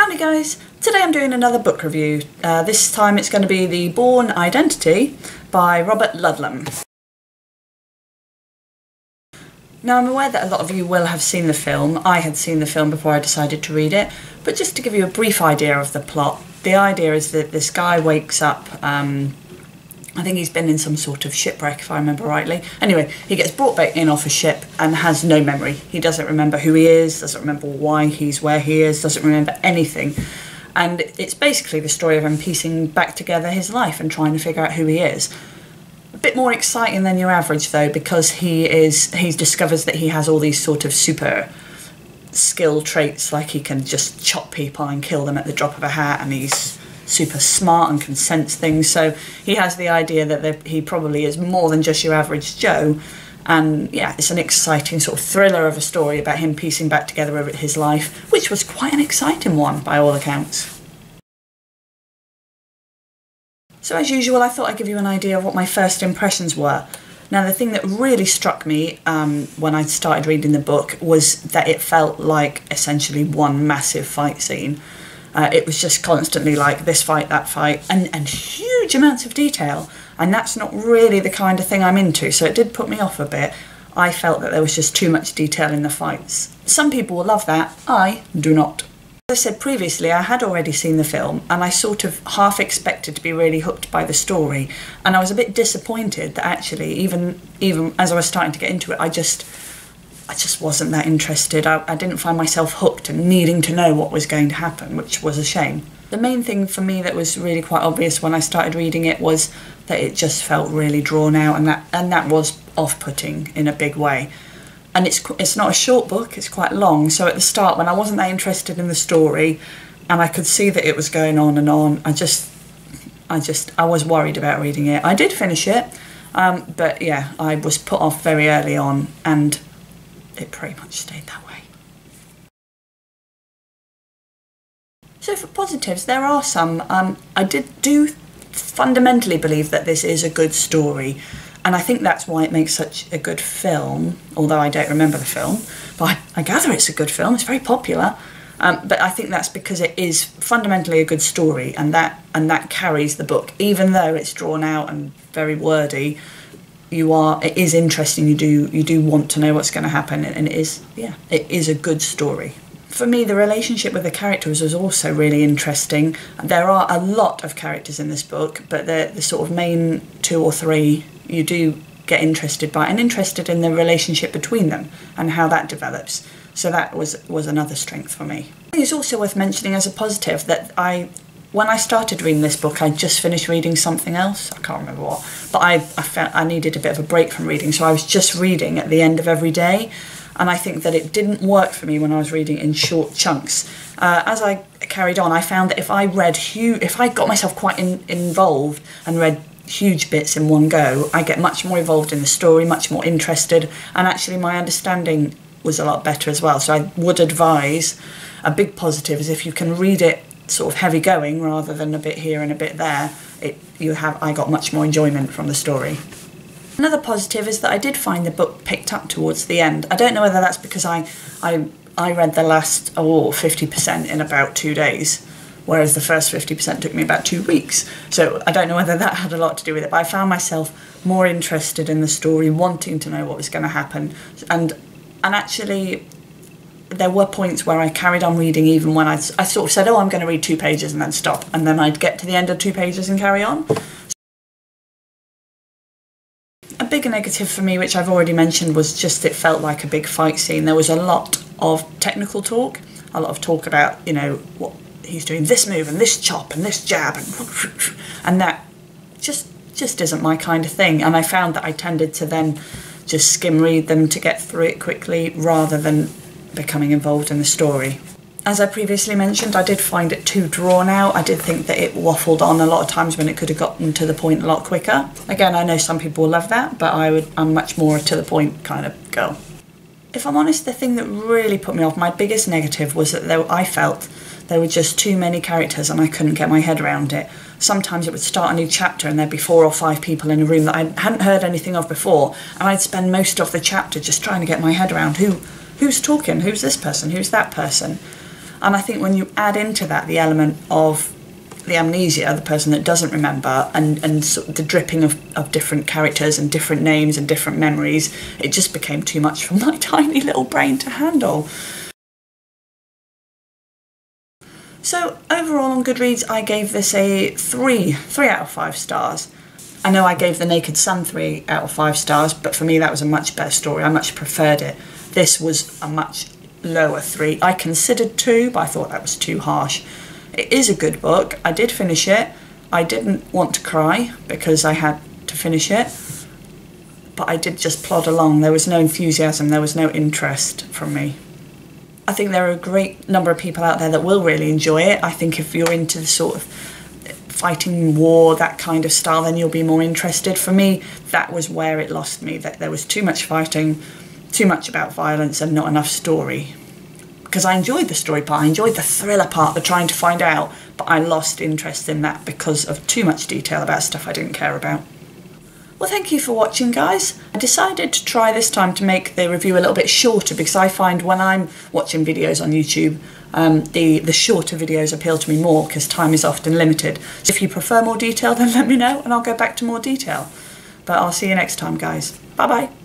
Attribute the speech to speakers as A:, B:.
A: Howdy guys, today I'm doing another book review. This time it's going to be the Bourne Identity by Robert Ludlum. Now I'm aware that a lot of you will have seen the film. I had seen the film before I decided to read it, but just to give you a brief idea of the plot, the idea is that this guy wakes up, I think he's been in some sort of shipwreck if I remember rightly. Anyway, he gets brought back in off a ship and has no memory. He doesn't remember who he is, doesn't remember why he's where he is, doesn't remember anything. And it's basically the story of him piecing back together his life and trying to figure out who he is. A bit more exciting than your average though, because he discovers that he has all these sort of super skill traits, like he can just chop people and kill them at the drop of a hat, and he's super smart and can sense things, so he has the idea that he probably is more than just your average Joe. And yeah, it's an exciting sort of thriller of a story about him piecing back together his life, which was quite an exciting one by all accounts. So as usual, I thought I'd give you an idea of what my first impressions were. Now the thing that really struck me when I started reading the book was that it felt like essentially one massive fight scene. It was just constantly like this fight, that fight, and huge amounts of detail, and that's not really the kind of thing I'm into, so it did put me off a bit. I felt that there was just too much detail in the fights. Some people will love that, I do not. As I said previously, I had already seen the film, and I sort of half expected to be really hooked by the story, and I was a bit disappointed that actually, even as I was starting to get into it, I just wasn't that interested. I didn't find myself hooked and needing to know what was going to happen, which was a shame. The main thing for me that was really quite obvious when I started reading it was that it just felt really drawn out, and that was off-putting in a big way. And it's not a short book, it's quite long, so at the start when I wasn't that interested in the story and I could see that it was going on and on, I was worried about reading it. I did finish it, but yeah, I was put off very early on, and it pretty much stayed that way. So for positives, there are some. I do fundamentally believe that this is a good story, and I think that's why it makes such a good film, although I don't remember the film, but I gather it's a good film, it's very popular. But I think that's because it is fundamentally a good story, and that carries the book, even though it's drawn out and very wordy. It is interesting, you do want to know what's going to happen, and it is a good story. For me, the relationship with the characters was also really interesting. There are a lot of characters in this book, but the sort of main 2 or 3 you do get interested by, and interested in the relationship between them and how that develops. So that was another strength for me. I think it's also worth mentioning as a positive that when I started reading this book, I just finished reading something else. I can't remember what, but I felt I needed a bit of a break from reading, so I was just reading at the end of every day, and I think that it didn't work for me when I was reading in short chunks. As I carried on, I found that if I got myself quite involved and read huge bits in one go, I get much more involved in the story, much more interested, and actually my understanding was a lot better as well. So I would advise, a big positive is if you can read it sort of heavy going rather than a bit here and a bit there, I got much more enjoyment from the story. Another positive is that I did find the book picked up towards the end. I don't know whether that's because I read the last 50% in about 2 days, whereas the first 50% took me about 2 weeks. So I don't know whether that had a lot to do with it, but I found myself more interested in the story, wanting to know what was going to happen, and actually there were points where I carried on reading even when I sort of said, oh, I'm going to read 2 pages and then stop, and then I'd get to the end of 2 pages and carry on. A big negative for me, which I've already mentioned, was just it felt like a big fight scene. There was a lot of technical talk, a lot of talk about, what he's doing, this move and this chop and this jab, and that just isn't my kind of thing, and I found that I tended to then just skim read them to get through it quickly rather than becoming involved in the story. As I previously mentioned, I did find it too drawn out. I did think that it waffled on a lot of times when it could have gotten to the point a lot quicker. Again, I know some people love that, but I'm much more to the point kind of girl. If I'm honest, the thing that really put me off, my biggest negative, was that I felt there were just too many characters and I couldn't get my head around it. Sometimes it would start a new chapter and there'd be 4 or 5 people in a room that I hadn't heard anything of before, and I'd spend most of the chapter just trying to get my head around who's talking, who's this person, who's that person. And I think when you add into that the element of the amnesia, the person that doesn't remember, and sort of the dripping of different characters and different names and different memories, it just became too much for my tiny little brain to handle. So overall on Goodreads, I gave this a 3 out of 5 stars. I know I gave The Naked Sun 3 out of 5 stars, but for me that was a much better story. I much preferred it. This was a much lower 3. I considered 2, but I thought that was too harsh. It is a good book. I did finish it. I didn't want to cry because I had to finish it, but I did just plod along. There was no enthusiasm, there was no interest from me. I think there are a great number of people out there that will really enjoy it. I think if you're into the sort of fighting war, that kind of style, then you'll be more interested. For me, that was where it lost me, that there was too much fighting, too much about violence and not enough story. Because I enjoyed the story part, I enjoyed the thriller part, the trying to find out, but I lost interest in that because of too much detail about stuff I didn't care about. Well, thank you for watching, guys. I decided to try this time to make the review a little bit shorter because I find when I'm watching videos on YouTube, the shorter videos appeal to me more because time is often limited. So if you prefer more detail, then let me know and I'll go back to more detail. But I'll see you next time, guys. Bye-bye.